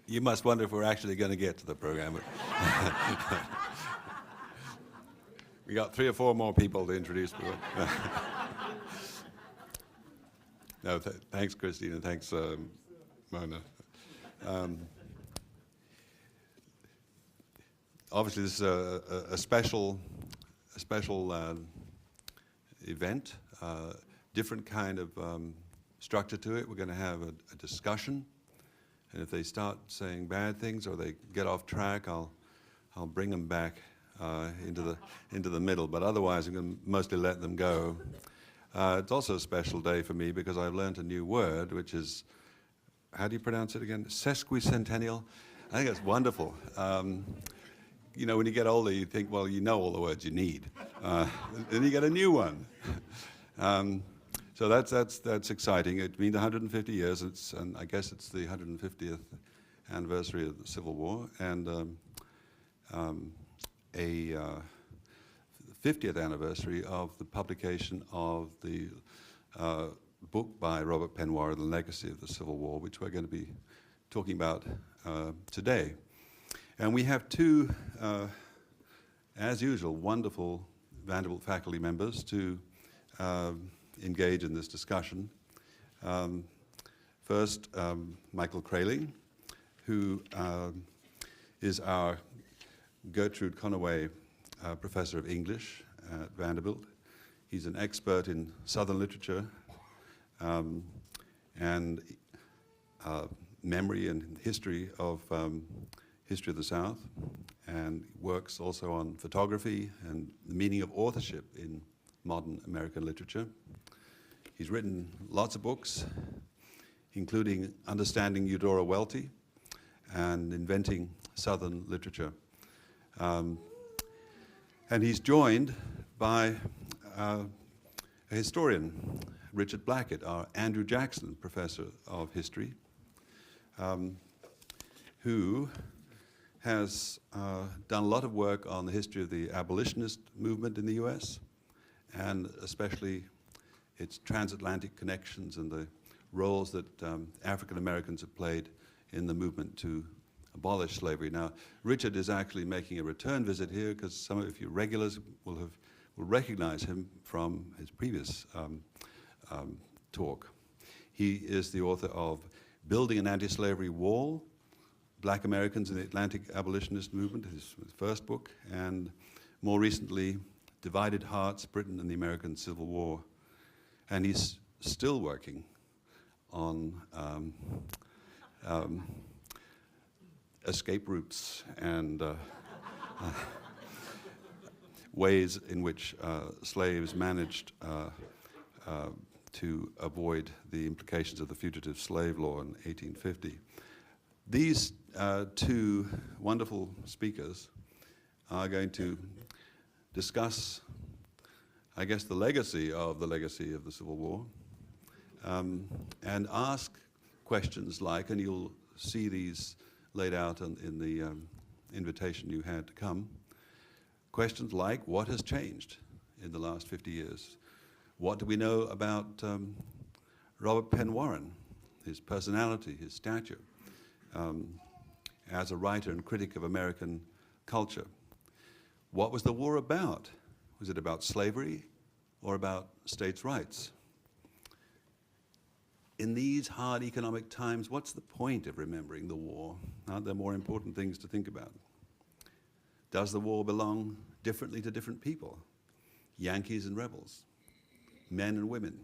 You must wonder if we're actually going to get to the program. We got 3 or 4 more people to introduce. No, thanks, Christine, and thanks, Mona. Obviously, this is a special event, different kind of structure to it. We're going to have a discussion, and if they start saying bad things or they get off track, I'll bring them back into the middle. But otherwise, I'm going to mostly let them go. It's also a special day for me because I've learned a new word, which is, how do you pronounce it again? Sesquicentennial. I think it's wonderful. You know, when you get older, you think, well, you know all the words you need. Then you get a new one. So that's exciting. It means 150 years, and I guess it's the 150th anniversary of the Civil War, and a 50th anniversary of the publication of the book by Robert Penn Warren, The Legacy of the Civil War, which we're going to be talking about today. And we have 2, as usual, wonderful Vanderbilt faculty members to engage in this discussion. First, Michael Kreyling, who is our Gertrude Conaway Professor of English at Vanderbilt. He's an expert in Southern literature and memory and history of the South, and works also on photography and the meaning of authorship in modern American literature. He's written lots of books, including Understanding Eudora Welty and Inventing Southern Literature. And he's joined by a historian, Richard Blackett, our Andrew Jackson Professor of History, who has done a lot of work on the history of the abolitionist movement in the US, and especially its transatlantic connections and the roles that African Americans have played in the movement to abolish slavery. Now, Richard is actually making a return visit here because some of you regulars will recognize him from his previous talk. He is the author of Building an Anti-Slavery Wall, Black Americans in the Atlantic Abolitionist Movement, his first book, and more recently, Divided Hearts, Britain and the American Civil War. And he's still working on escape routes and ways in which slaves managed to avoid the implications of the Fugitive Slave Law in 1850. These 2 wonderful speakers are going to discuss, I guess, the legacy of the Civil War, and ask questions like, and you'll see these laid out in the invitation you had to come, questions like, what has changed in the last 50 years? What do we know about Robert Penn Warren, his personality, his stature, as a writer and critic of American culture? What was the war about? Was it about slavery or about states' rights? In these hard economic times, what's the point of remembering the war? Aren't there more important things to think about? Does the war belong differently to different people? Yankees and Rebels, men and women,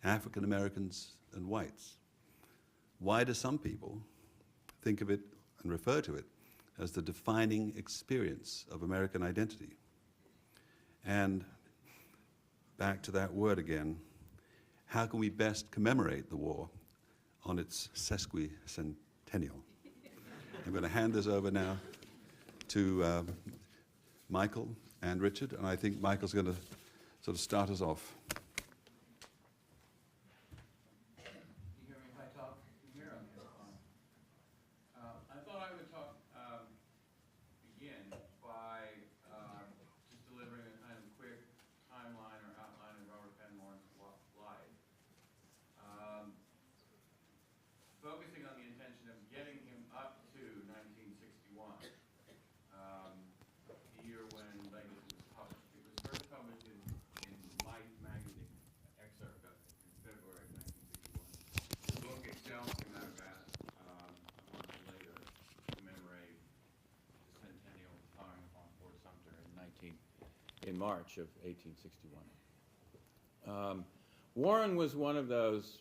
African Americans and whites. Why do some people think of it and refer to it as the defining experience of American identity? And back to that word again, how can we best commemorate the war on its sesquicentennial? I'm going to hand this over now to Michael and Richard, and I think Michael's going to sort of start us off. You hear me if I talk? You hear me? I thought I would begin by just delivering a kind of quick timeline or outline of Robert Penn Warren's life, focusing on the intention of getting him up March of 1861. Warren was one of those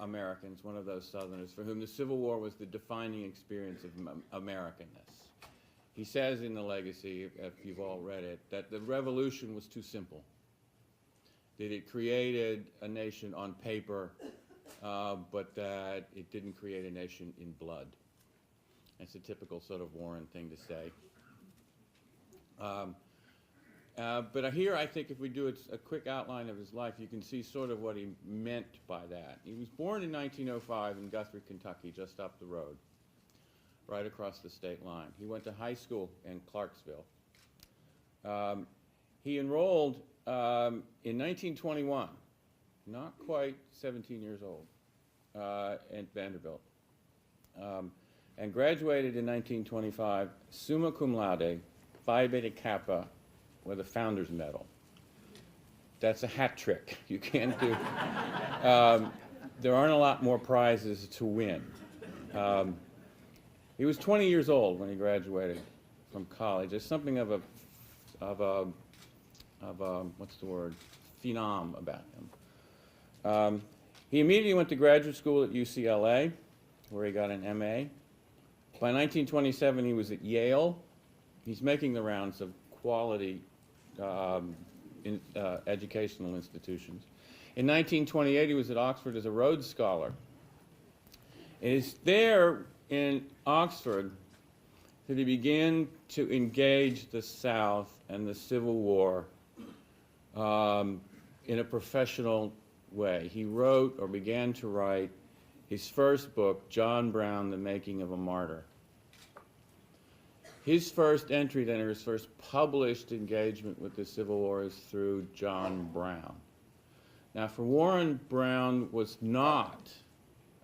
Americans, one of those Southerners, for whom the Civil War was the defining experience of Americanness. He says in the Legacy, if you've all read it, that the Revolution was too simple, that it created a nation on paper, but that it didn't create a nation in blood. It's a typical sort of Warren thing to say. But here, I think if we do a quick outline of his life, you can see sort of what he meant by that. He was born in 1905 in Guthrie, Kentucky, just up the road, right across the state line. He went to high school in Clarksville. He enrolled in 1921, not quite 17 years old, at Vanderbilt, and graduated in 1925, summa cum laude, Phi Beta Kappa, with a Founder's Medal. That's a hat trick. You can't do. There aren't a lot more prizes to win. He was 20 years old when he graduated from college. There's something of a what's the word, phenom about him. He immediately went to graduate school at UCLA, where he got an MA. By 1927, he was at Yale. He's making the rounds of quality educational institutions. In 1928, he was at Oxford as a Rhodes Scholar. It is there in Oxford that he began to engage the South and the Civil War in a professional way. He wrote, or began to write, his first book, John Brown, The Making of a Martyr. His first entry, then, or his first published engagement with the Civil War is through John Brown. Now, for Warren, Brown was not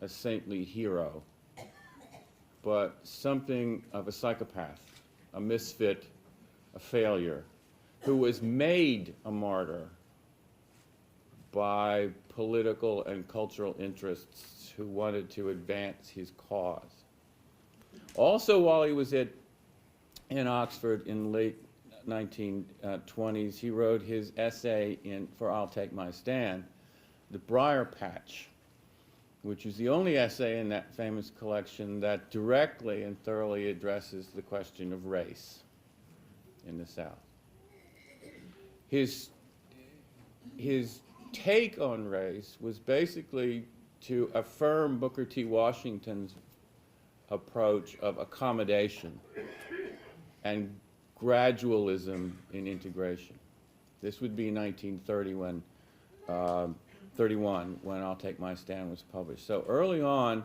a saintly hero, but something of a psychopath, a misfit, a failure, who was made a martyr by political and cultural interests who wanted to advance his cause. Also, while he was in Oxford in late 1920s, he wrote his essay for I'll Take My Stand, The Briar Patch, which is the only essay in that famous collection that directly and thoroughly addresses the question of race in the South. His take on race was basically to affirm Booker T. Washington's approach of accommodation and gradualism in integration. This would be 1931 when I'll Take My Stand was published. So early on,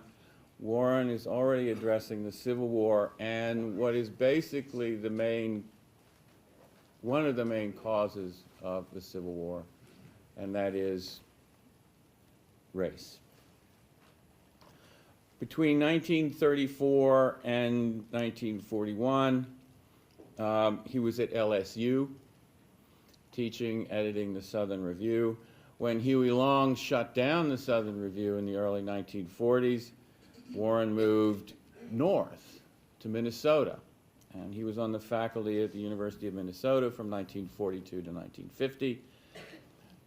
Warren is already addressing the Civil War and what is basically one of the main causes of the Civil War, and that is race. Between 1934 and 1941, he was at LSU, teaching, editing the Southern Review. When Huey Long shut down the Southern Review in the early 1940s, Warren moved north to Minnesota, and he was on the faculty at the University of Minnesota from 1942 to 1950.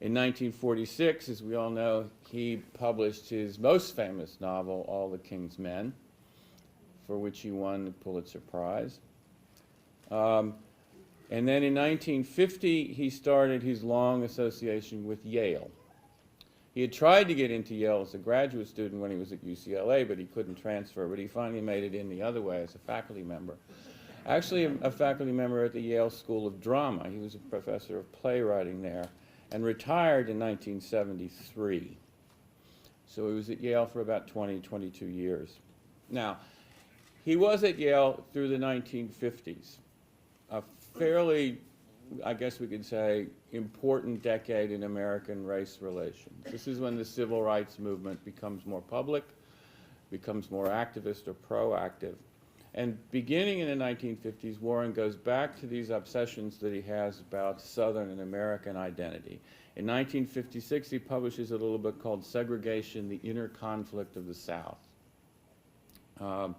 In 1946, as we all know, he published his most famous novel, All the King's Men, for which he won the Pulitzer Prize. And then in 1950, he started his long association with Yale. He had tried to get into Yale as a graduate student when he was at UCLA, but he couldn't transfer, but he finally made it in the other way as a faculty member. Actually, a faculty member at the Yale School of Drama. He was a professor of playwriting there and retired in 1973. So he was at Yale for about 22 years. Now, he was at Yale through the 1950s. A fairly, I guess we could say, important decade in American race relations. This is when the civil rights movement becomes more public, becomes more activist or proactive. And beginning in the 1950s, Warren goes back to these obsessions that he has about Southern and American identity. In 1956, he publishes a little book called Segregation, the Inner Conflict of the South. In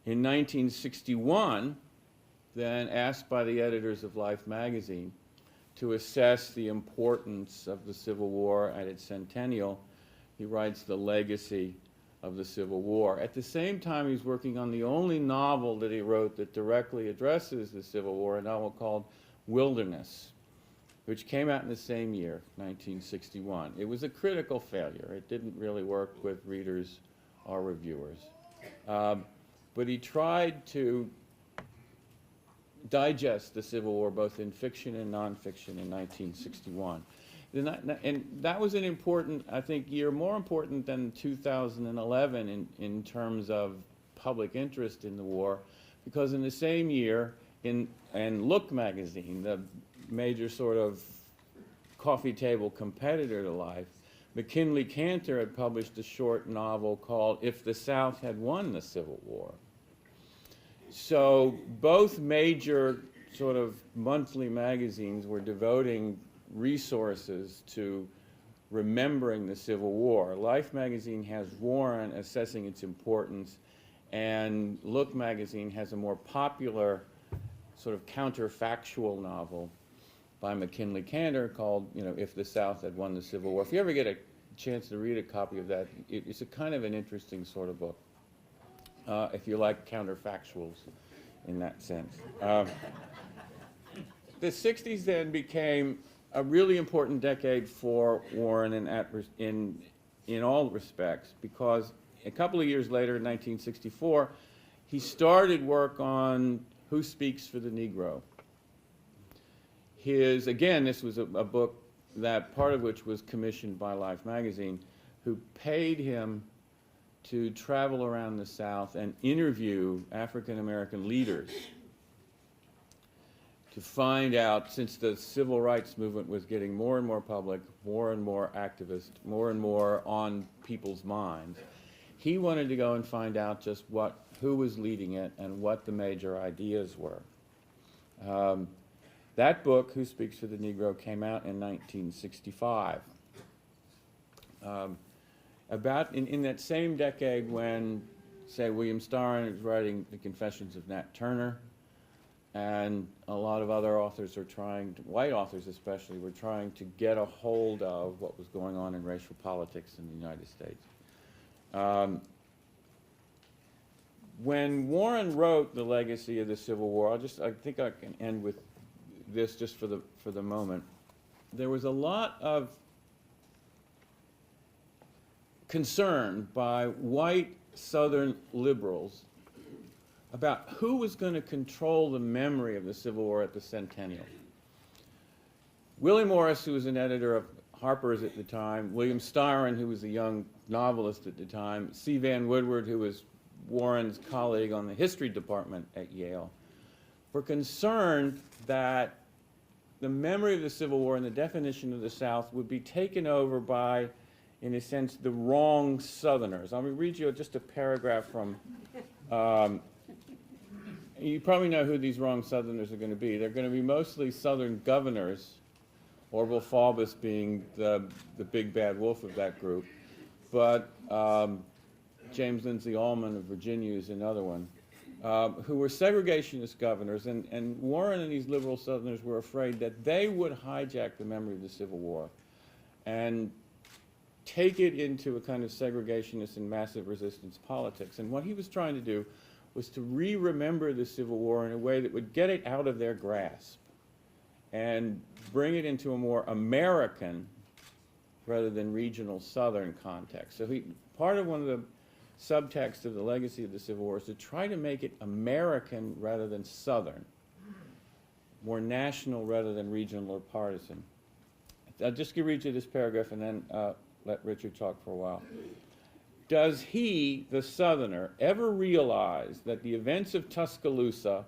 1961, then asked by the editors of Life magazine to assess the importance of the Civil War at its centennial, he writes The Legacy of the Civil War. At the same time, he's working on the only novel that he wrote that directly addresses the Civil War, a novel called Wilderness, which came out in the same year, 1961. It was a critical failure. It didn't really work with readers or reviewers. But he tried to digest the Civil War both in fiction and nonfiction in 1961. And that was an important, I think, year, more important than 2011 in terms of public interest in the war, because in the same year, in Look magazine, the major sort of coffee table competitor to Life, McKinley Cantor had published a short novel called If the South Had Won the Civil War. So both major sort of monthly magazines were devoting resources to remembering the Civil War. Life magazine has Warren assessing its importance, and Look magazine has a more popular sort of counterfactual novel by McKinley Cantor called, If the South Had Won the Civil War. If you ever get a chance to read a copy of that, it's a kind of an interesting sort of book, if you like counterfactuals in that sense. The 60s then became a really important decade for Warren in all respects, because a couple of years later, in 1964, he started work on Who Speaks for the Negro. Again, this was a book that part of which was commissioned by Life magazine, who paid him to travel around the South and interview African-American leaders to find out, since the civil rights movement was getting more and more public, more and more activist, more and more on people's minds, he wanted to go and find out just who was leading it and what the major ideas were. That book, Who Speaks for the Negro, came out in 1965. About in that same decade when, say, William Starr was writing The Confessions of Nat Turner, and a lot of other authors are white authors especially, were trying to get a hold of what was going on in racial politics in the United States. When Warren wrote The Legacy of the Civil War, I think I can end with this just for the moment. There was a lot of concern by white Southern liberals about who was going to control the memory of the Civil War at the centennial. Willie Morris, who was an editor of Harper's at the time, William Styron, who was a young novelist at the time, C. Van Woodward, who was Warren's colleague on the history department at Yale, were concerned that the memory of the Civil War and the definition of the South would be taken over by, in a sense, the wrong Southerners. I'm going to read you just a paragraph from, you probably know who these wrong Southerners are going to be. They're going to be mostly Southern governors, Orville Faubus being the big bad wolf of that group, but James Lindsay Allman of Virginia is another one, who were segregationist governors, and Warren and these liberal Southerners were afraid that they would hijack the memory of the Civil War and take it into a kind of segregationist and massive resistance politics. And what he was trying to do was to re-remember the Civil War in a way that would get it out of their grasp and bring it into a more American rather than regional Southern context. So part of one of the subtext of The Legacy of the Civil War is to try to make it American rather than Southern, more national rather than regional or partisan. I'll just read you this paragraph and then let Richard talk for a while. Does he, the Southerner, ever realize that the events of Tuscaloosa,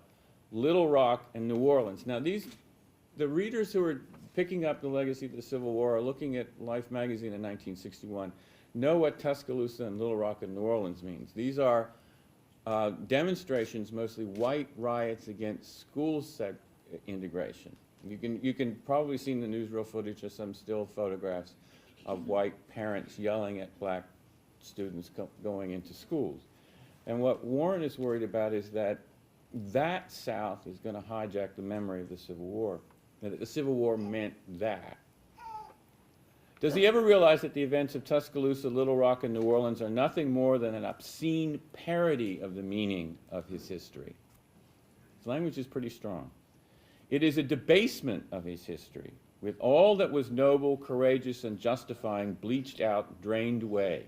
Little Rock, and New Orleans, now the readers who are picking up The Legacy of the Civil War are looking at Life magazine in 1961, know what Tuscaloosa and Little Rock and New Orleans means. These are demonstrations, mostly white riots against school integration. You can probably see in the newsreel footage of some still photographs of white parents yelling at black students going into schools. And what Warren is worried about is that that South is going to hijack the memory of the Civil War, and that the Civil War meant that. Does he ever realize that the events of Tuscaloosa, Little Rock, and New Orleans are nothing more than an obscene parody of the meaning of his history? His language is pretty strong. It is a debasement of his history, with all that was noble, courageous, and justifying bleached out, drained away.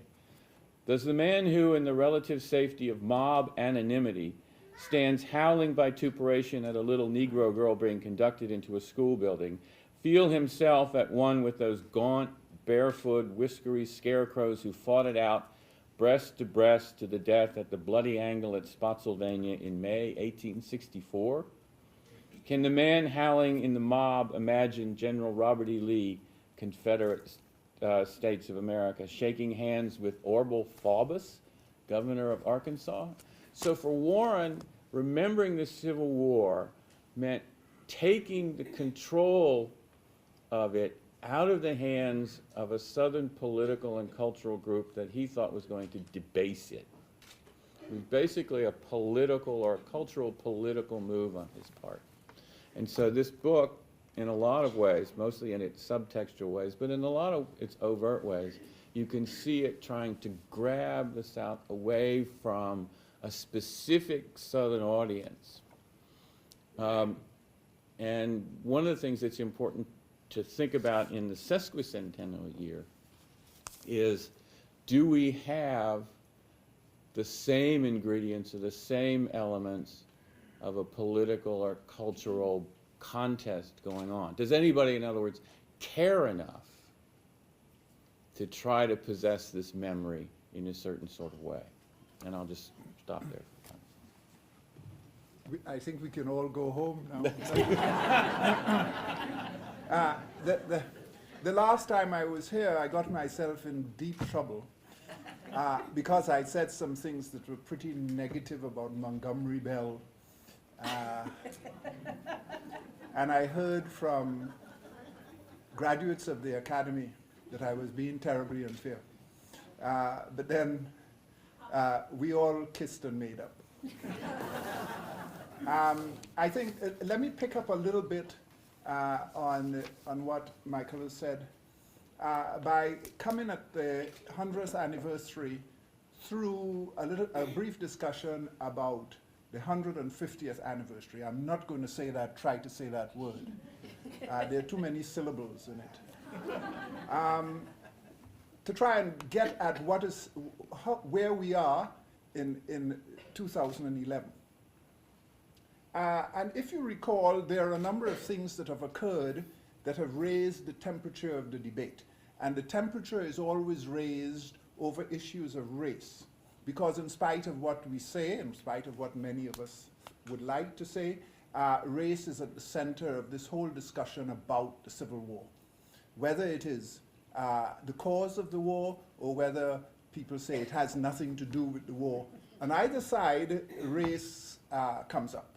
Does the man who, in the relative safety of mob anonymity, stands howling vituperation at a little Negro girl being conducted into a school building, feel himself at one with those gaunt, barefoot, whiskery scarecrows who fought it out breast to the death at the Bloody Angle at Spotsylvania in May 1864? Can the man howling in the mob imagine General Robert E. Lee, Confederate States of America, shaking hands with Orville Faubus, governor of Arkansas? So for Warren, remembering the Civil War meant taking the control of it out of the hands of a Southern political and cultural group that he thought was going to debase it. It was basically a political or a cultural political move on his part. And so this book, in a lot of ways, mostly in its subtextual ways, but in a lot of its overt ways, you can see it trying to grab the South away from a specific Southern audience. And one of the things that's important to think about in the sesquicentennial year is, do we have the same ingredients or the same elements of a political or cultural contest going on? Does anybody, in other words, care enough to try to possess this memory in a certain sort of way? And I'll just stop there. I think we can all go home now. The last time I was here, I got myself in deep trouble because I said some things that were pretty negative about Montgomery Bell. And I heard from graduates of the academy that I was being terribly unfair. But then we all kissed and made up. I think, let me pick up a little bit on what Michael has said. By coming at the 100th anniversary through a brief discussion about the 150th anniversary. I'm not going to say that, try to say that word. There are too many syllables in it. To try and get at where we are in 2011. And if you recall, there are a number of things that have occurred that have raised the temperature of the debate. And the temperature is always raised over issues of race. Because in spite of what we say, in spite of what many of us would like to say, race is at the center of this whole discussion about the Civil War. Whether it is the cause of the war or whether people say it has nothing to do with the war. On either side, race comes up.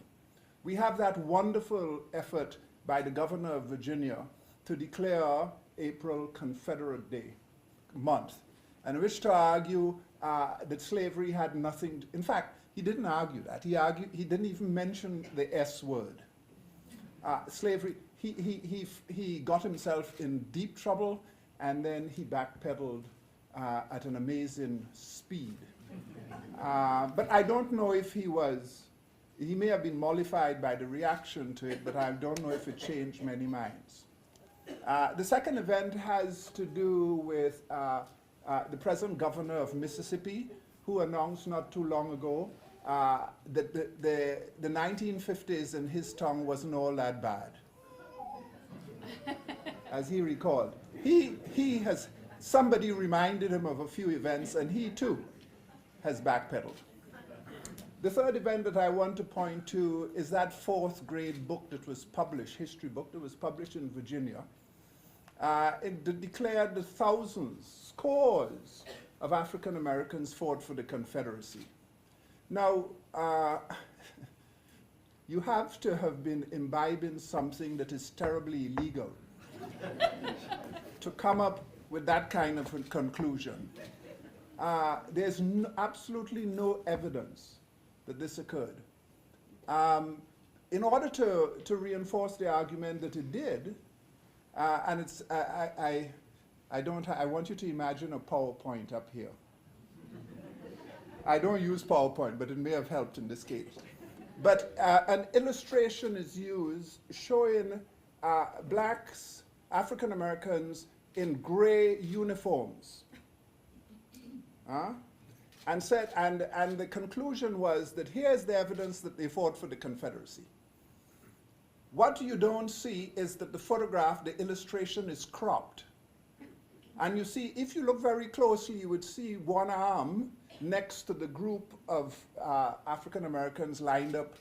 We have that wonderful effort by the governor of Virginia to declare April Confederate Day month, and wish to argue that slavery had nothing in fact, he didn't argue that. He didn't even mention the S word. Slavery, he got himself in deep trouble, and then he backpedaled at an amazing speed. But I don't know if he may have been mollified by the reaction to it, but I don't know if it changed many minds. The second event has to do with the present governor of Mississippi, who announced not too long ago that the 1950s in his tongue wasn't all that bad. As he recalled. Somebody reminded him of a few events, and he too has backpedaled. The third event that I want to point to is that fourth grade book that was published, history book that was published in Virginia. It declared that thousands, scores of African Americans fought for the Confederacy. Now, you have to have been imbibing something that is terribly illegal to come up with that kind of a conclusion. There's absolutely no evidence that this occurred. in order to reinforce the argument that it did, and it's, I want you to imagine a PowerPoint up here. I don't use PowerPoint, but it may have helped in this case. But an illustration is used showing blacks, African Americans in gray uniforms. And the conclusion was that here's the evidence that they fought for the Confederacy. What you don't see is that the photograph, the illustration is cropped. And you see, if you look very closely, you would see one arm next to the group of African Americans lined up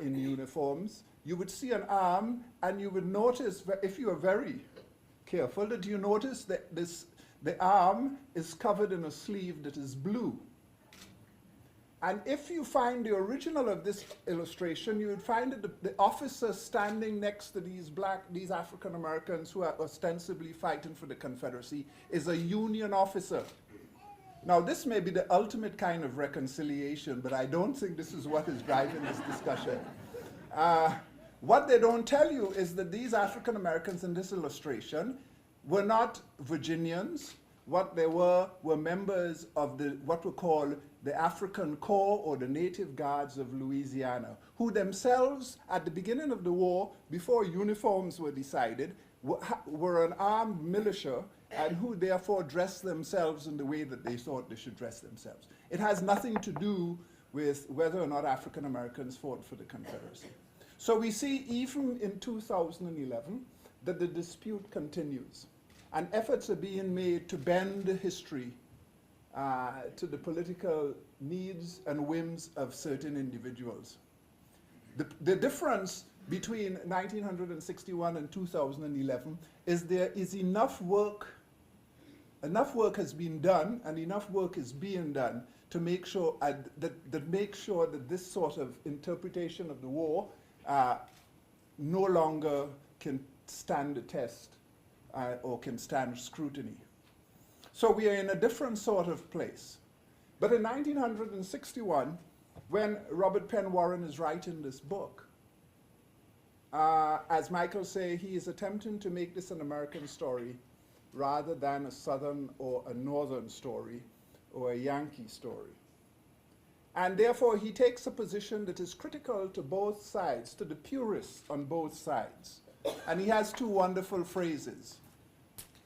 in uniforms. You would see an arm, and you would notice, if you are very careful, that you notice that the arm is covered in a sleeve that is blue. And if you find the original of this illustration, you would find that the officer standing next to these African Americans who are ostensibly fighting for the Confederacy is a Union officer. Now, this may be the ultimate kind of reconciliation, but I don't think this is what is driving this discussion. What they don't tell you is that these African Americans in this illustration were not Virginians. What they were members of what we call the African Corps, or the Native Guards of Louisiana, who themselves, at the beginning of the war, before uniforms were decided, were an armed militia, and who therefore dressed themselves in the way that they thought they should dress themselves. It has nothing to do with whether or not African Americans fought for the Confederacy. So we see, even in 2011, that the dispute continues, and efforts are being made to bend history to the political needs and whims of certain individuals. The difference between 1961 and 2011 is there is enough work has been done, and enough work is being done to make sure that this sort of interpretation of the war no longer can stand the test or can stand scrutiny. So we are in a different sort of place. But in 1961, when Robert Penn Warren is writing this book, as Michael say, he is attempting to make this an American story rather than a Southern or a Northern story or a Yankee story. And therefore, he takes a position that is critical to both sides, to the purists on both sides. And he has two wonderful phrases.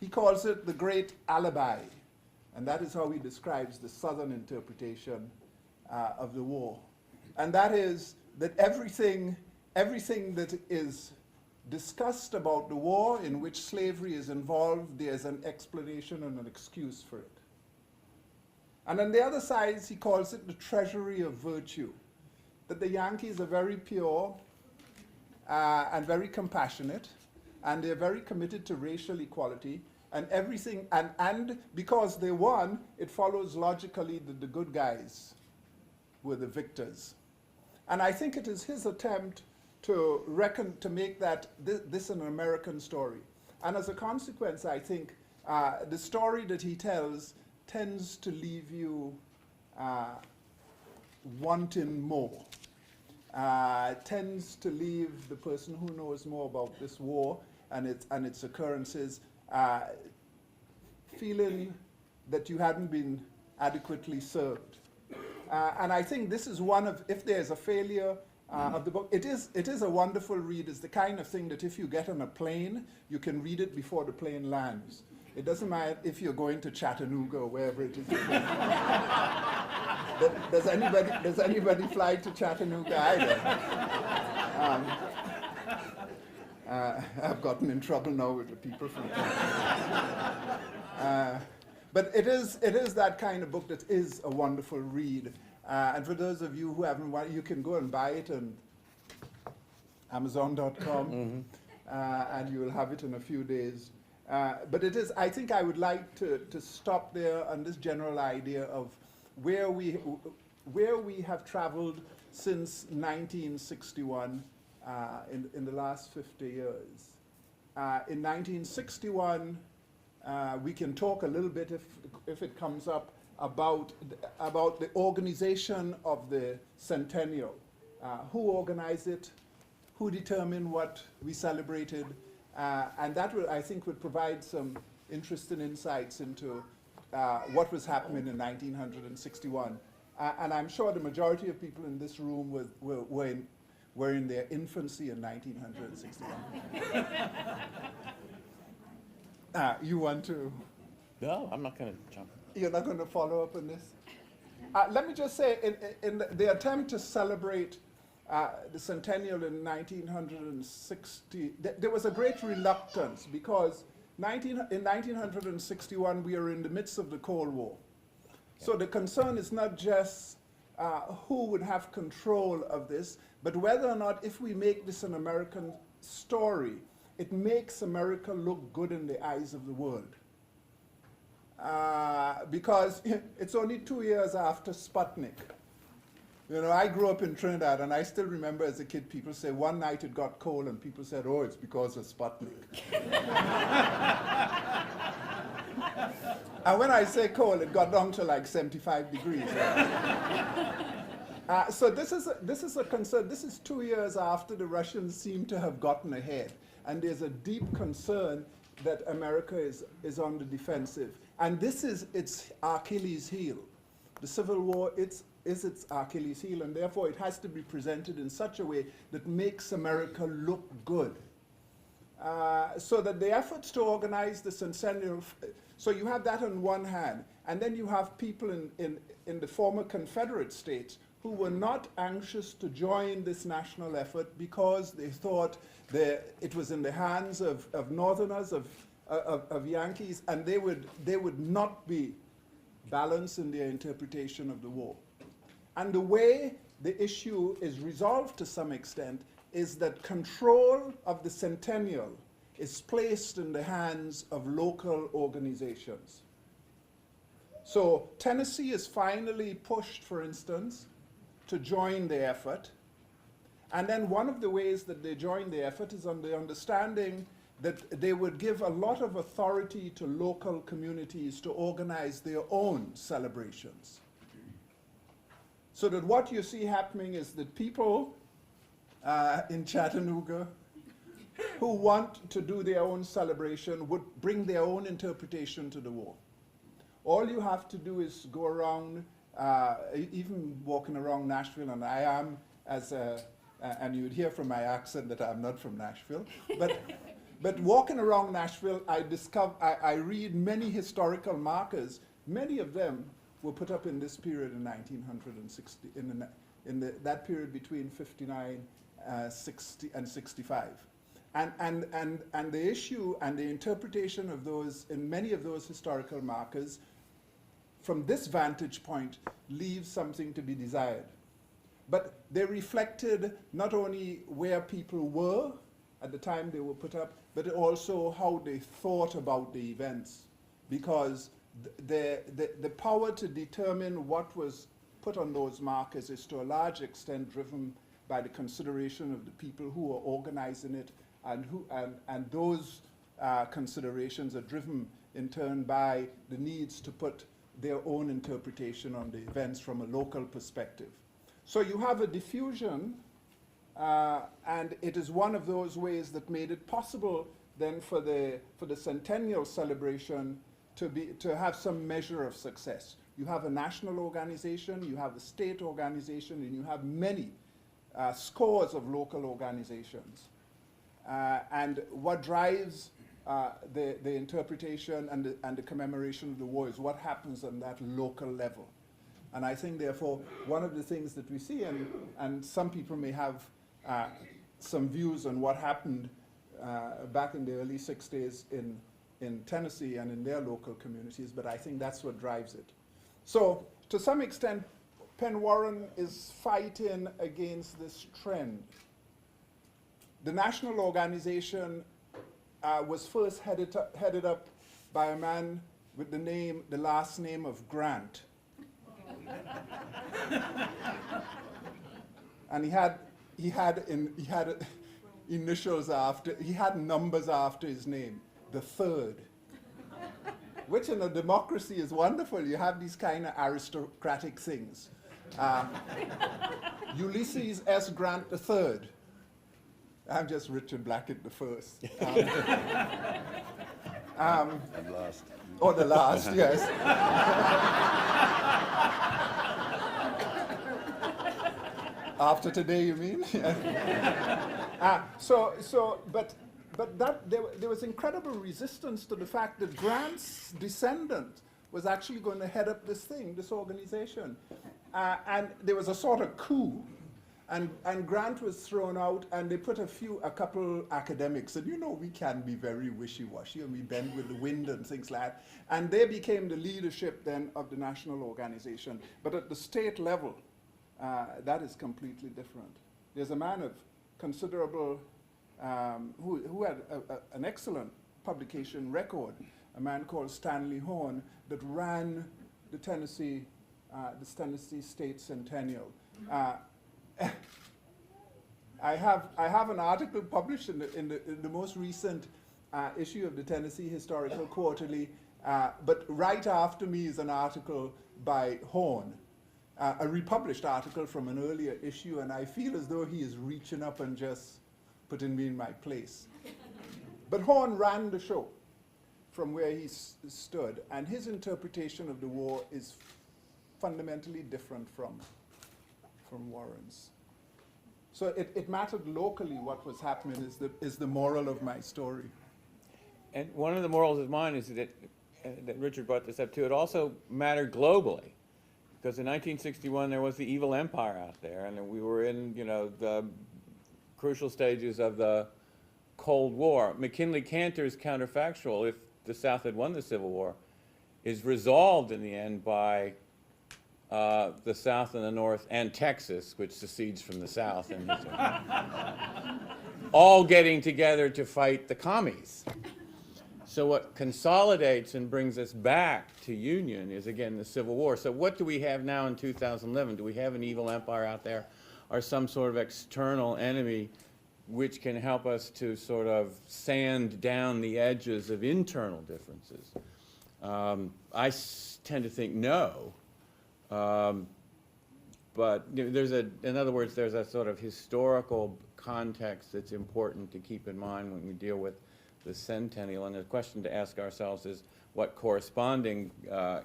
He calls it the great alibi, and that is how he describes the Southern interpretation of the war. And that is that everything that is discussed about the war in which slavery is involved, there's an explanation and an excuse for it. And on the other side, he calls it the treasury of virtue, that the Yankees are very pure and very compassionate, and they're very committed to racial equality, and everything, and because they won, it follows logically that the good guys were the victors. And I think it is his attempt to make this an American story. And as a consequence, I think the story that he tells tends to leave you wanting more, tends to leave the person who knows more about this war and its occurrences feeling that you hadn't been adequately served. And I think this is one of, if there's a failure of the book, it is a wonderful read. It's the kind of thing that if you get on a plane, you can read it before the plane lands. It doesn't matter if you're going to Chattanooga or wherever it is. Does anybody fly to Chattanooga either? I've gotten in trouble now with the people from but it is that kind of book that is a wonderful read. And for those of you who haven't, you can go and buy it on Amazon.com, and you will have it in a few days. But it is, I think I would like to stop there on this general idea of where we have traveled since 1961 in the last 50 years. In 1961, we can talk a little bit, if it comes up, about the organization of the centennial. who organized it, who determined what we celebrated, and that will, I think, would provide some interesting insights into what was happening in 1961. And I'm sure the majority of people in this room were in their infancy in 1961. You want to? No, I'm not going to jump. You're not going to follow up on this? Let me just say, in the attempt to celebrate the centennial in 1960, there was a great reluctance because in 1961 we are in the midst of the Cold War. So the concern is not just who would have control of this, but whether or not if we make this an American story, it makes America look good in the eyes of the world. Because it's only 2 years after Sputnik. You know, I grew up in Trinidad, and I still remember as a kid people say one night it got cold, and people said, oh, it's because of Sputnik. And when I say cold, it got down to like 75 degrees. So this is a concern. This is 2 years after the Russians seem to have gotten ahead. And there's a deep concern that America is on the defensive. And this is its Achilles heel. The Civil War is its Achilles heel, and therefore it has to be presented in such a way that makes America look good. So that the efforts to organize the centennial, so you have that on one hand, and then you have people in the former Confederate states who were not anxious to join this national effort because they thought it was in the hands of Northerners, of Yankees, and they would not be balanced in their interpretation of the war. And the way the issue is resolved to some extent is that control of the centennial is placed in the hands of local organizations. So Tennessee is finally pushed, for instance, to join the effort. And then one of the ways that they join the effort is on the understanding that they would give a lot of authority to local communities to organize their own celebrations. So that what you see happening is that people in Chattanooga who want to do their own celebration would bring their own interpretation to the war. All you have to do is go around, even walking around Nashville, and I am, and you'd hear from my accent that I'm not from Nashville, but walking around Nashville, I read many historical markers. Many of them were put up in this period in 1960, that period between 59, 60, and 65. And the issue and the interpretation of those, in many of those historical markers, from this vantage point, leaves something to be desired. But they reflected not only where people were at the time they were put up, but also how they thought about the events. Because the power to determine what was put on those markers is to a large extent driven by the consideration of the people who are organizing it, and those considerations are driven in turn by the needs to put their own interpretation on the events from a local perspective. So you have a diffusion, and it is one of those ways that made it possible then for the centennial celebration to have some measure of success. You have a national organization, you have a state organization, and you have many scores of local organizations. And what drives the interpretation and the commemoration of the war is what happens on that local level. And I think, therefore, one of the things that we see, and some people may have some views on what happened back in the early 60s in Tennessee and in their local communities, but I think that's what drives it. So, to some extent, Penn Warren is fighting against this trend. The national organization was first headed up by a man with the last name of Grant. And he had initials after, he had numbers after his name, the third, which in a democracy is wonderful. You have these kind of aristocratic things. Ulysses S. Grant III. I'm just Richard Blackett the first. And last. Or the last, yes. After today, you mean? But that there was incredible resistance to the fact that Grant's descendant was actually going to head up this thing, this organization. And there was a sort of coup. And Grant was thrown out, and they put a couple academics, and you know we can be very wishy-washy, and we bend with the wind and things like that. And they became the leadership then of the national organization. But at the state level, that is completely different. There's a man of considerable, who had an excellent publication record, a man called Stanley Horn, that ran the Tennessee State Centennial. I have an article published in the most recent issue of the Tennessee Historical Quarterly, but right after me is an article by Horn, a republished article from an earlier issue, and I feel as though he is reaching up and just putting me in my place. But Horn ran the show from where he stood, and his interpretation of the war is fundamentally different from Warren's. So it mattered locally what was happening is the moral of my story. And one of the morals of mine is that Richard brought this up too, it also mattered globally. Because in 1961 there was the evil empire out there, and we were in, you know, the crucial stages of the Cold War. McKinley Cantor's counterfactual, if the South had won the Civil War, is resolved in the end by the South and the North and Texas, which secedes from the South, and all getting together to fight the commies. So what consolidates and brings us back to union is, again, the Civil War. So what do we have now in 2011? Do we have an evil empire out there, or some sort of external enemy which can help us to sort of sand down the edges of internal differences? I tend to think no. But in other words, there's a sort of historical context that's important to keep in mind when we deal with the centennial. And the question to ask ourselves is, what corresponding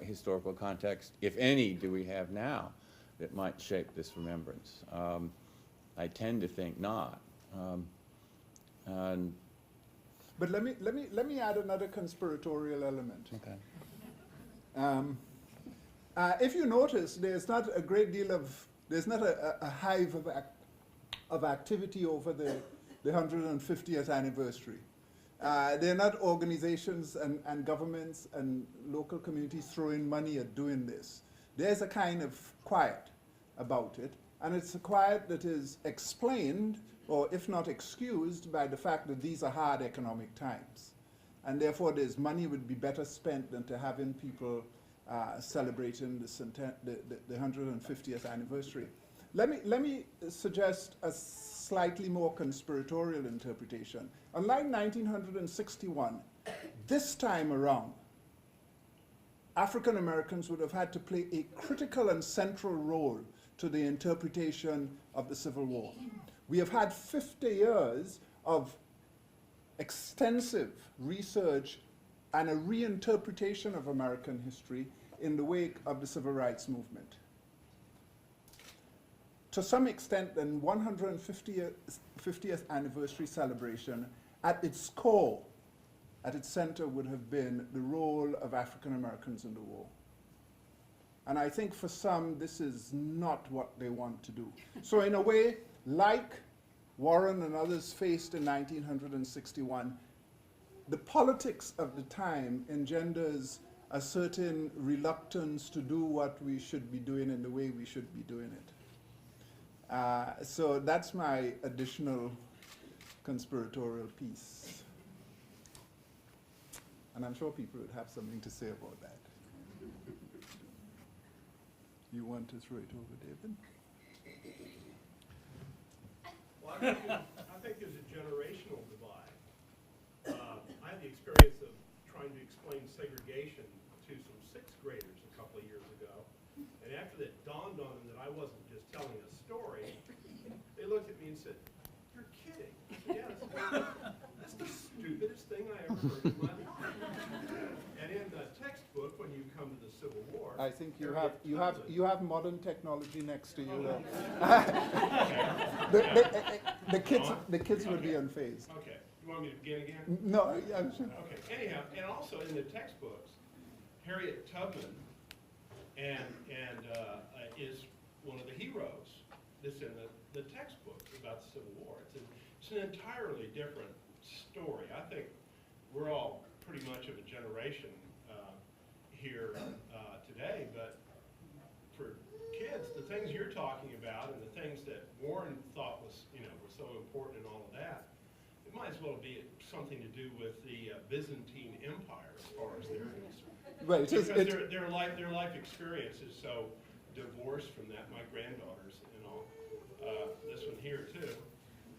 historical context, if any, do we have now that might shape this remembrance? I tend to think not. But let me add another conspiratorial element. Okay. If you notice, there's not a great deal of, there's not a hive of activity over the 150th anniversary. They're not organizations and governments and local communities throwing money at doing this. There's a kind of quiet about it, and it's a quiet that is explained, or if not excused, by the fact that these are hard economic times. And therefore, there's money would be better spent than to having people celebrating the 150th anniversary. Let me suggest a slightly more conspiratorial interpretation. Unlike 1961, this time around, African Americans would have had to play a critical and central role to the interpretation of the Civil War. We have had 50 years of extensive research and a reinterpretation of American history in the wake of the Civil Rights Movement. To some extent, the 150th anniversary celebration, at its core, at its center, would have been the role of African Americans in the war. And I think for some, this is not what they want to do. So in a way, like Warren and others faced in 1961, the politics of the time engenders a certain reluctance to do what we should be doing in the way we should be doing it. So that's my additional conspiratorial piece. And I'm sure people would have something to say about that. You want to throw it over, David? Well, I think there's a generational divide. I had the experience of trying to explain segregation to some sixth graders a couple of years ago, and after that dawned on them that I I wasn't just telling a story, they looked at me and said, "You're kidding." I said, "Yeah, that's the stupidest thing I ever heard in my life." And in the textbook, when you come to the Civil War, I think Harriet you Tubman- have modern technology next to you there. Okay. The kids would be unfazed. Okay, you want me to begin again? No, I'm sure. Okay, anyhow, and also in the textbooks, Harriet Tubman is one of the heroes that's in the textbook about the Civil War. It's an entirely different story. I think we're all pretty much of a generation here today, but for kids, the things you're talking about and the things that Warren thought were so important and all of that, it might as well be something to do with the Byzantine Empire as far as they're concerned. Right, Because their life experience is so divorced from that. My granddaughters and all, this one here too.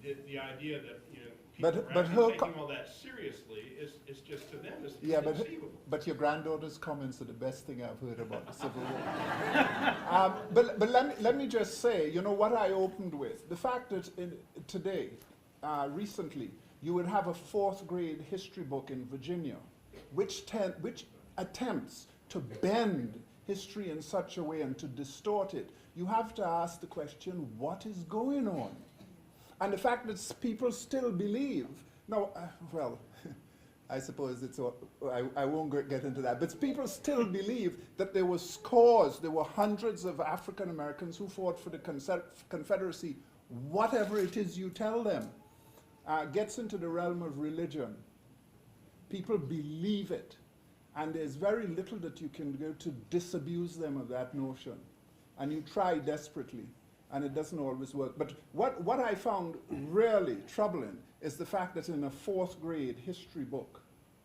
The idea that people But are her actually taking all that seriously is just to them is Yeah, inconceivable. but your granddaughter's comments are the best thing I've heard about the Civil War. But let me just say, what I opened with, the fact that today, recently, you would have a 4th grade history book in Virginia, which attempts to bend history in such a way and to distort it. You have to ask the question, what is going on? And the fact that people still believe, I suppose I won't get into that, but people still believe that there were hundreds of African Americans who fought for the Confederacy, whatever it is you tell them. Gets into the realm of religion. People believe it, and there's very little that you can do to disabuse them of that notion. And you try desperately, and it doesn't always work. But what I found really troubling is the fact that in a 4th grade history book,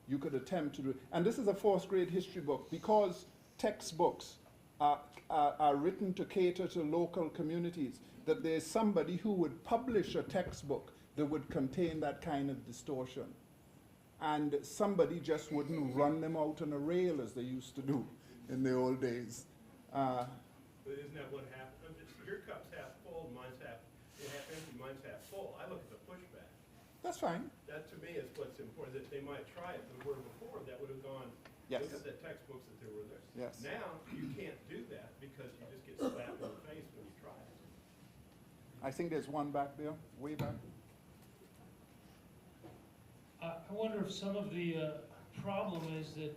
you could attempt to do, and this is a 4th grade history book, because textbooks are written to cater to local communities, that there's somebody who would publish a textbook that would contain that kind of distortion. And somebody just wouldn't run them out on a rail as they used to do in the old days. But isn't that what happened? Your cup's half full, mine's half empty, mine's half full. I look at the pushback. That's fine. That to me is what's important, that they might try it, but where before that would have gone, Yes. look at the textbooks that there were there. Yes. Now, you can't do that because you just get slapped in the face when you try it. I think there's one back there, way back. I wonder if some of the problem is that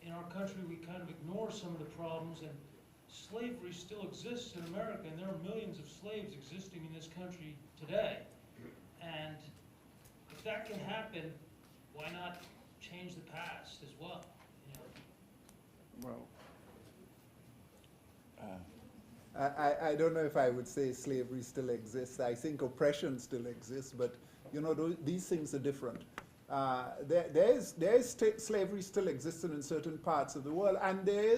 in our country we kind of ignore some of the problems, and slavery still exists in America, and there are millions of slaves existing in this country today. And if that can happen, why not change the past as well? Well, I don't know if I would say slavery still exists. I think oppression still exists, but these things are different. Slavery still existing in certain parts of the world, and there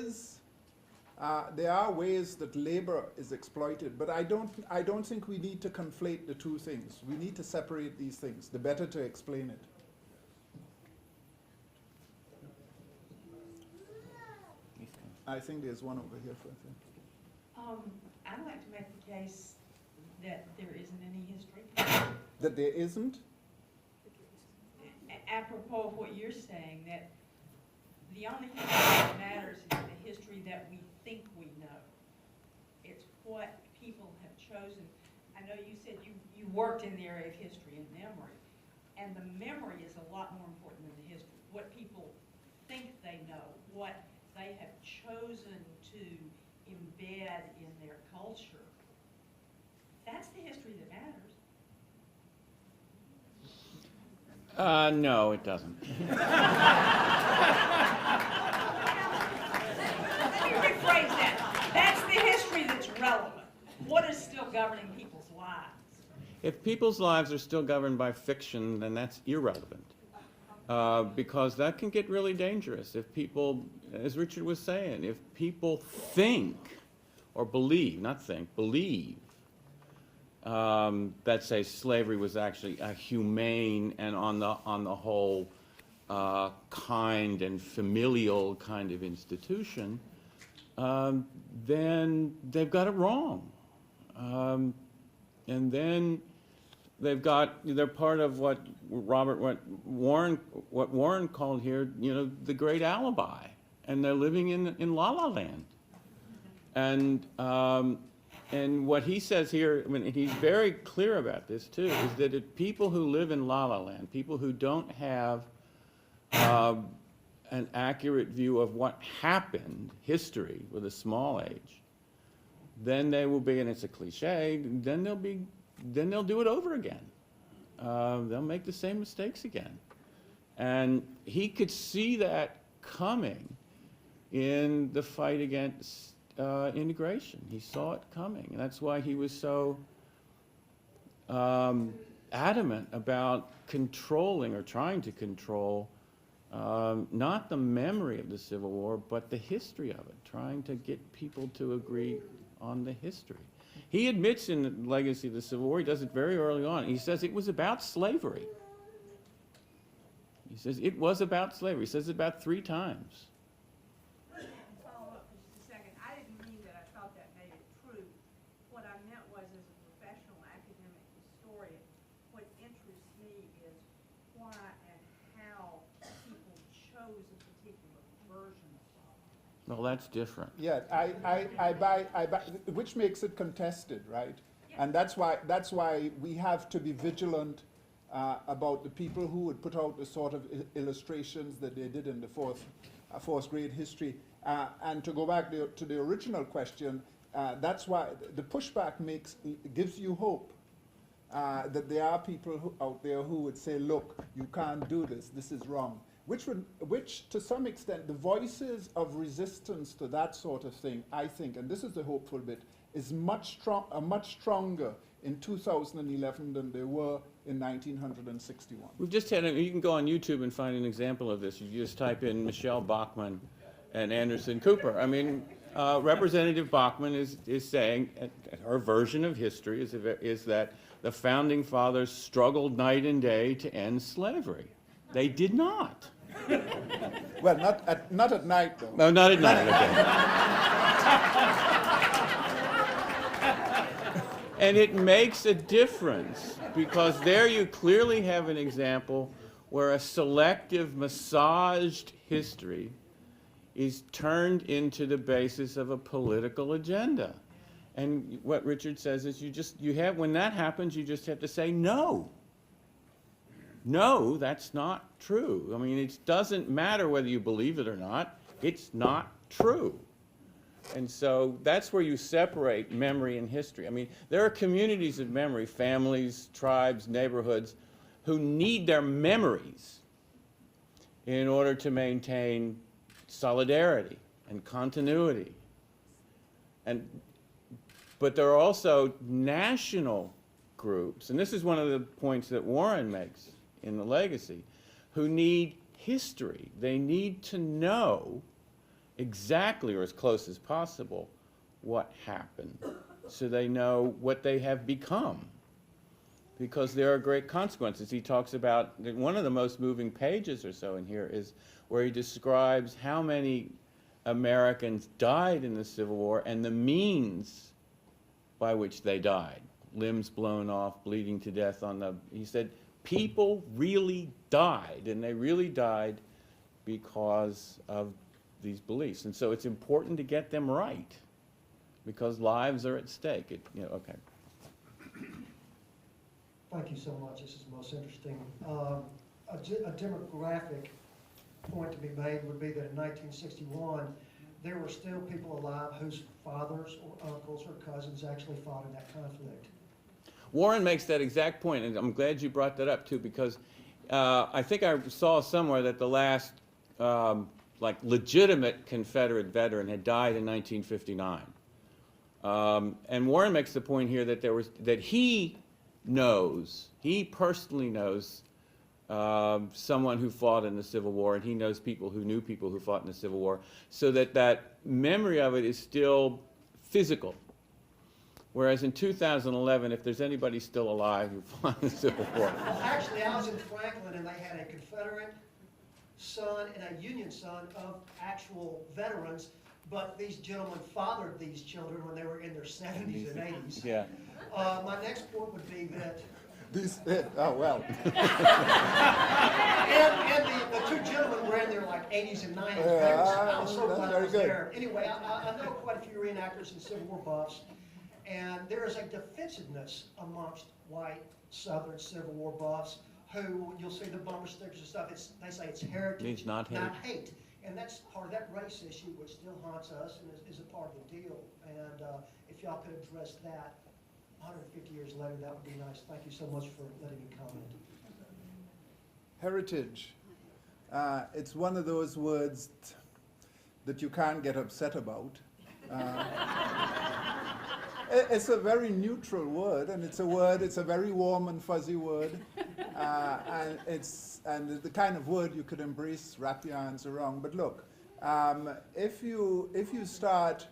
are ways that labor is exploited, but I don't think we need to conflate the two things. We need to separate these things, the better to explain it. I think there's one over here for I'd like to make the case that there isn't any history. that there isn't. Apropos of what you're saying, that the only history that matters is the history that we think we know. It's what people have chosen. I know you said you worked in the area of history and memory, and the memory is a lot more important than the history. What people think they know, what they have chosen to embed in their culture, that's the history that matters. No, it doesn't. Let me rephrase that. That's the history that's relevant. What is still governing people's lives? If people's lives are still governed by fiction, then that's irrelevant. Because that can get really dangerous. If people, as Richard was saying, if people think or believe, not think, believe, that, say, slavery was actually a humane and on the whole kind and familial kind of institution, then they've got it wrong. And then they're part of what Warren called here, you know, the great alibi, and they're living in La La Land. And what he says here, I mean, he's very clear about this too, is that people who live in La La Land, people who don't have an accurate view of what happened, history with a small h, then they will be, and it's a cliche, then they'll do it over again. They'll make the same mistakes again. And he could see that coming in the fight against integration. He saw it coming, and that's why he was so adamant about controlling or trying to control not the memory of the Civil War, but the history of it, trying to get people to agree on the history. He admits in the Legacy of the Civil War, he does it very early on, he says it was about slavery. He says it was about slavery. He says it about 3 times. Follow up for just a second. I didn't mean that I thought that made it true. What I meant was, as a professional academic historian, what interests me is why and how people chose a particular version of it. Well, that's different. Yeah, I buy, which makes it contested, right? Yeah. And that's why we have to be vigilant about the people who would put out the sort of illustrations that they did in the fourth grade history. And to go back to the original question, that's why the pushback gives you hope that there are people out there who would say, look, you can't do this, this is wrong. Which to some extent, the voices of resistance to that sort of thing, I think, and this is the hopeful bit, is much stronger in 2011 than they were in 1961. We've just had, you can go on YouTube and find an example of this. You just type in Michelle Bachmann and Anderson Cooper. I mean, Representative Bachmann is saying, her version of history is that the Founding Fathers struggled night and day to end slavery. They did not. Well, not at night, though. No, not at night, okay. And it makes a difference, because there you clearly have an example where a selective, massaged history is turned into the basis of a political agenda. And what Richard says is when that happens, you just have to say no. No, that's not true. I mean, it doesn't matter whether you believe it or not. It's not true. And so that's where you separate memory and history. I mean, there are communities of memory, families, tribes, neighborhoods, who need their memories in order to maintain solidarity and continuity. But there are also national groups, and this is one of the points that Warren makes in the Legacy, who need history. They need to know exactly, or as close as possible, what happened, so they know what they have become, because there are great consequences. He talks about, one of the most moving pages or so in here is where he describes how many Americans died in the Civil War and the means by which they died. Limbs blown off, bleeding to death he said, people really died, and they really died because of these beliefs. And so it's important to get them right, because lives are at stake. Okay. Thank you so much. This is most interesting. A demographic point to be made would be that in 1961, there were still people alive whose fathers or uncles or cousins actually fought in that conflict. Warren makes that exact point, and I'm glad you brought that up too, because I think I saw somewhere that the last legitimate Confederate veteran had died in 1959. And Warren makes the point here that he personally knows someone who fought in the Civil War, and he knows people who fought in the Civil War, so that memory of it is still physical. Whereas in 2011, if there's anybody still alive who fought in the Civil War. Well, actually, I was in Franklin, and they had a Confederate son and a Union son of actual veterans but these gentlemen fathered these children when they were in their 70s and 80s. Yeah. My next point would be that, This, oh, well. and the two gentlemen were in their like 80s and 90s. Yeah, I was so that's glad I very was good. there. Anyway, I know quite a few reenactors and Civil War buffs, and there is a defensiveness amongst white Southern Civil War buffs who, you'll see the bumper stickers and stuff, they say it's heritage, Means not hate. And that's part of that race issue which still haunts us and is a part of the deal. And if y'all could address that 150 years later, that would be nice. Thank you so much for letting me comment. Heritage. It's one of those words that you can't get upset about. It's a very neutral word, and it's a very warm and fuzzy word, and it's the kind of word you could embrace, wrap your arms around. But look, if you start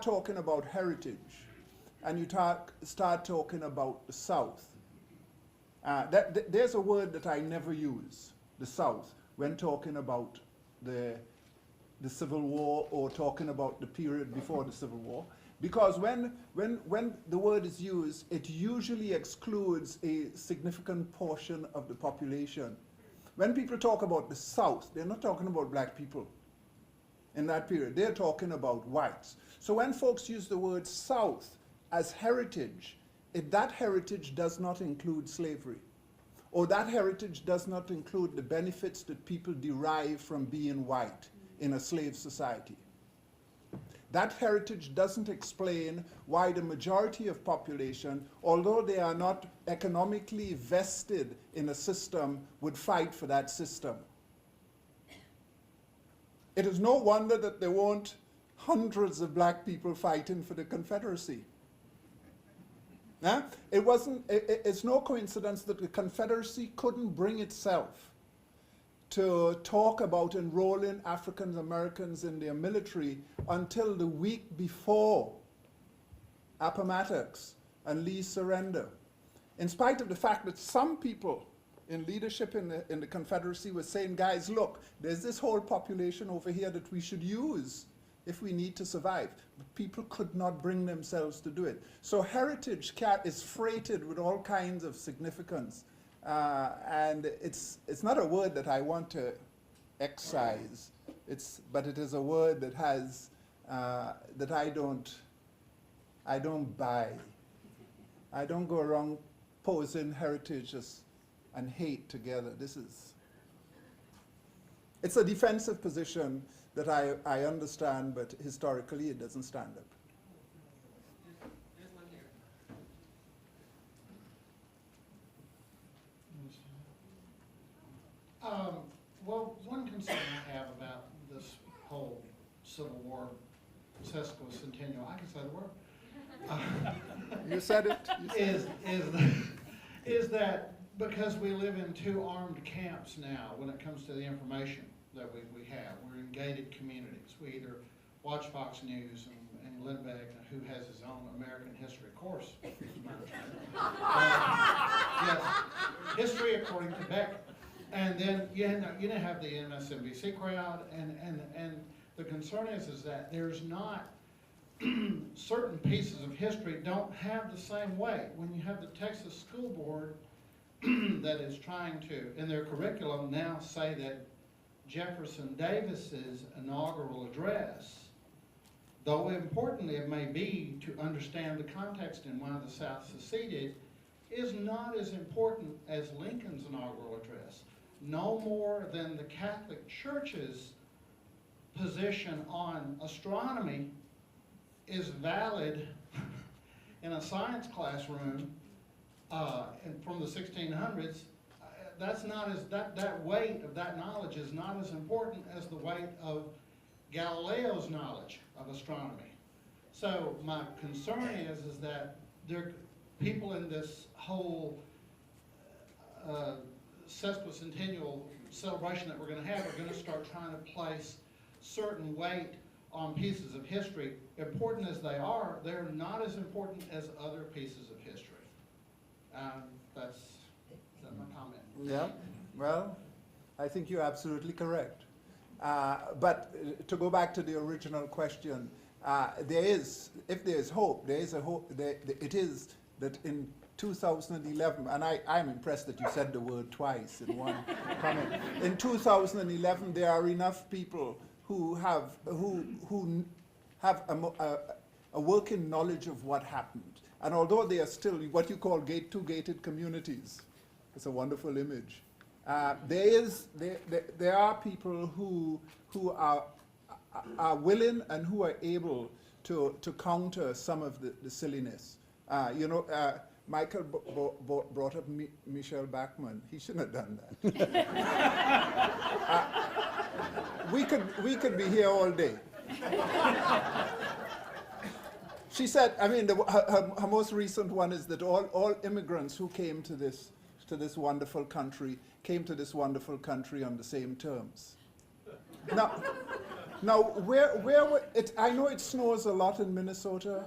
talking about heritage, and you start talking about the South, there's a word that I never use, the South, when talking about the Civil War or talking about the period before the Civil War, because when the word is used, it usually excludes a significant portion of the population. When people talk about the South, they're not talking about black people in that period. They're talking about whites. So when folks use the word South as heritage, that heritage does not include slavery, or that heritage does not include the benefits that people derive from being white in a slave society. That heritage doesn't explain why the majority of population, although they are not economically vested in a system, would fight for that system. It is no wonder that there weren't hundreds of black people fighting for the Confederacy. It's no coincidence that the Confederacy couldn't bring itself to talk about enrolling African Americans in their military until the week before Appomattox and Lee's surrender, in spite of the fact that some people in leadership in the Confederacy were saying, guys, look, there's this whole population over here that we should use if we need to survive. But people could not bring themselves to do it. So heritage is freighted with all kinds of significance. And it's not a word that I want to excise. But it is a word that has that I don't buy. I don't go around posing heritage and hate together. It's a defensive position that I understand, but historically it doesn't stand up. There's one here. Well, one concern I have about this whole Civil War sesquicentennial, I can say the word. You said it. Is that because we live in two armed camps now when it comes to the information that we have. We're in gated communities. We either watch Fox News and Lindbeck, who has his own American history course, is my understanding. Yes, history according to Beck. And then you have the MSNBC crowd, and the concern is that there's not certain pieces of history don't have the same weight. When you have the Texas School Board that is trying to, in their curriculum now, say that Jefferson Davis's inaugural address, though important it may be to understand the context and why the South seceded, is not as important as Lincoln's inaugural address. No more than the Catholic Church's position on astronomy is valid in a science classroom from the 1600s. That's not as that weight of that knowledge is not as important as the weight of Galileo's knowledge of astronomy. So my concern is that people in this whole sesquicentennial celebration that we're going to have are going to start trying to place certain weight on pieces of history. Important as they are, they're not as important as other pieces of history. That's my comment. Yeah, well, I think you're absolutely correct. But to go back to the original question, if there is hope, there is a hope. It is that in 2011, and I'm impressed that you said the word twice in one comment. In 2011, there are enough people who have a working knowledge of what happened. And although they are still what you call gated communities, it's a wonderful image. There are people who are willing and who are able to counter some of the silliness. Michael brought up Michelle Bachmann. He shouldn't have done that. We could be here all day. She said, I mean, her most recent one is that all immigrants who came to this wonderful country came to this wonderful country on the same terms. Now, I know it snows a lot in Minnesota,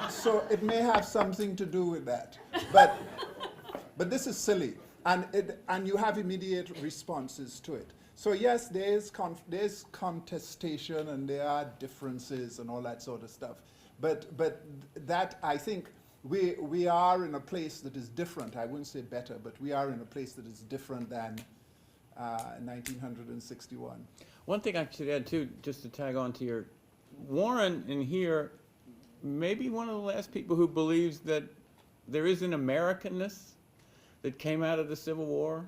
so it may have something to do with that. But this is silly, and you have immediate responses to it. So yes, there's contestation and there are differences and all that sort of stuff. But that, I think, we are in a place that is different. I wouldn't say better, but we are in a place that is different than 1961. One thing I should add too, just to tag on to your, Warren in here, maybe one of the last people who believes that there is an Americanness that came out of the Civil War.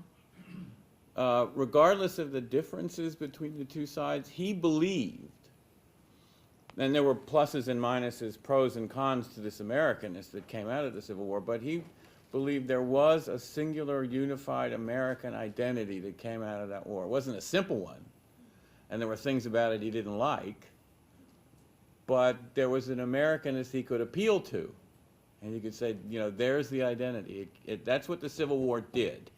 Regardless of the differences between the two sides, he believed, and there were pluses and minuses, pros and cons to this Americanness that came out of the Civil War, but he believed there was a singular unified American identity that came out of that war. It wasn't a simple one, and there were things about it he didn't like, but there was an Americanness he could appeal to, and you could say, there's the identity. That's what the Civil War did.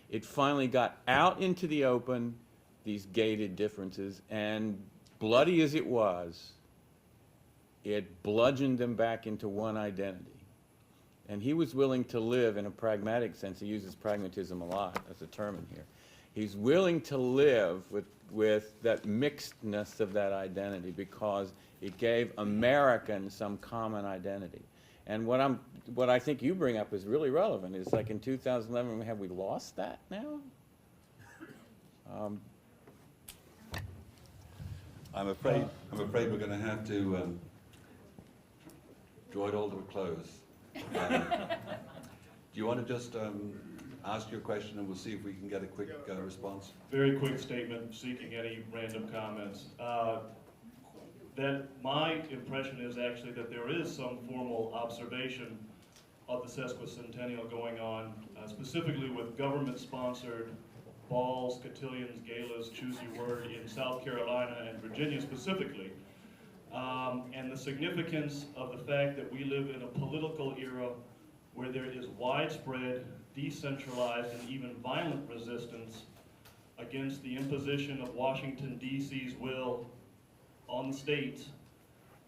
It finally got out into the open, these gated differences, and bloody as it was, it bludgeoned them back into one identity. And he was willing to live in a pragmatic sense. He uses pragmatism a lot as a term in here. He's willing to live with that mixedness of that identity because it gave Americans some common identity. And what I think you bring up is really relevant. It's like in 2011, have we lost that now? I'm afraid we're going to have to draw it all to a close. Do you want to just ask your question and we'll see if we can get a quick response? Very quick statement, seeking any random comments. That my impression is actually that there is some formal observation of the sesquicentennial going on, specifically with government-sponsored balls, cotillions, galas, choose your word, in South Carolina and Virginia specifically. And the significance of the fact that we live in a political era where there is widespread, decentralized, and even violent resistance against the imposition of Washington, D.C.'s will on the states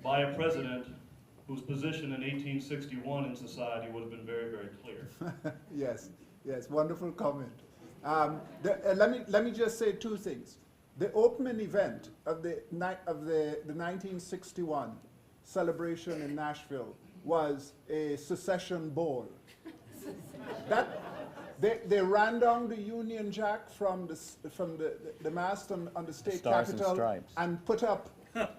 by a president whose position in 1861 in society would have been very, very clear. Yes, wonderful comment. Let me just say two things. The opening event of the 1961 celebration in Nashville was a secession ball. They ran down the Union Jack from the mast on the state Stars and capitol Stripes. and put up did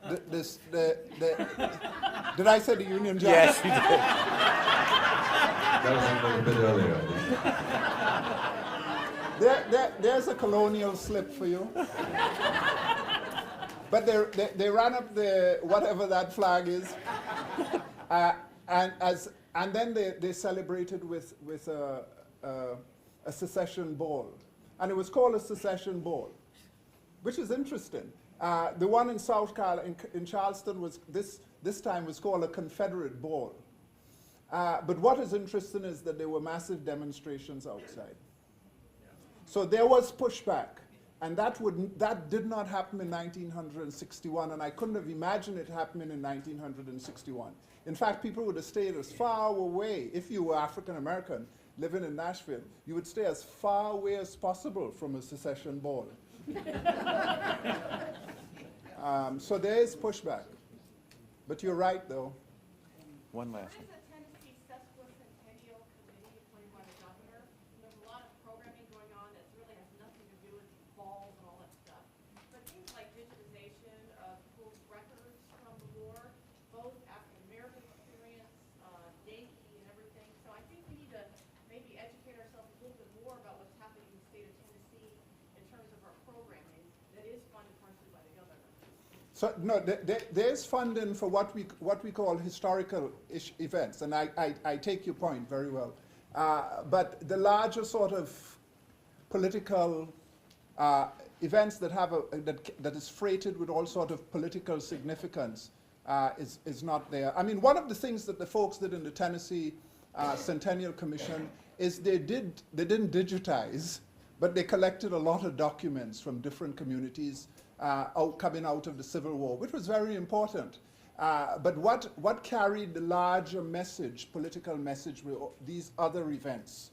I say the Union Jack? Yes, you did. That was a bit earlier, I think. There's a colonial slip for you. But they ran up the whatever that flag is, and then they celebrated with a secession ball, and it was called a secession ball, which is interesting. The one in South Carolina, in Charleston, was this time was called a Confederate ball. But what is interesting is that there were massive demonstrations outside. So there was pushback, and that did not happen in 1961, and I couldn't have imagined it happening in 1961. In fact, people would have stayed as far away. If you were African American living in Nashville, you would stay as far away as possible from a secession ball. So there is pushback. But you're right, though. One last one. What is a Tennessee sesquicentennial committee appointed by the governor? There's a lot of programming going on that really has nothing to do with balls and all that stuff. But things like digitization of people's records from the war, both African American experience, Yankee and everything. So I think we need to maybe educate ourselves a little bit more about what's happening in the state of Tennessee in terms of our programming that is funded partially by the governor. So no, there's funding for what we call historical events, and I take your point very well. But the larger sort of political events that have that is freighted with all sort of political significance is not there. I mean, one of the things that the folks did in the Tennessee Centennial Commission is they didn't digitize, but they collected a lot of documents from different communities coming out of the Civil War, which was very important. But what carried the larger message, political message, were these other events.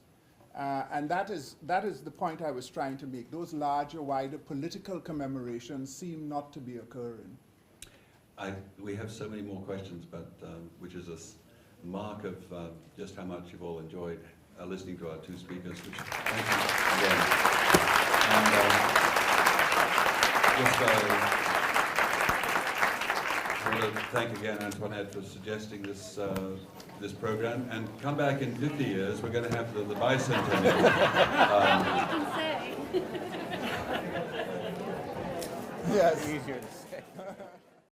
And that is the point I was trying to make. Those larger, wider political commemorations seem not to be occurring. We have so many more questions, but which is a mark of just how much you've all enjoyed listening to our two speakers, which thank you again. And, I want to thank again Antoinette for suggesting this this program, and come back in 50 years. We're going to have the bicentennial. You can say. Yes. Easier to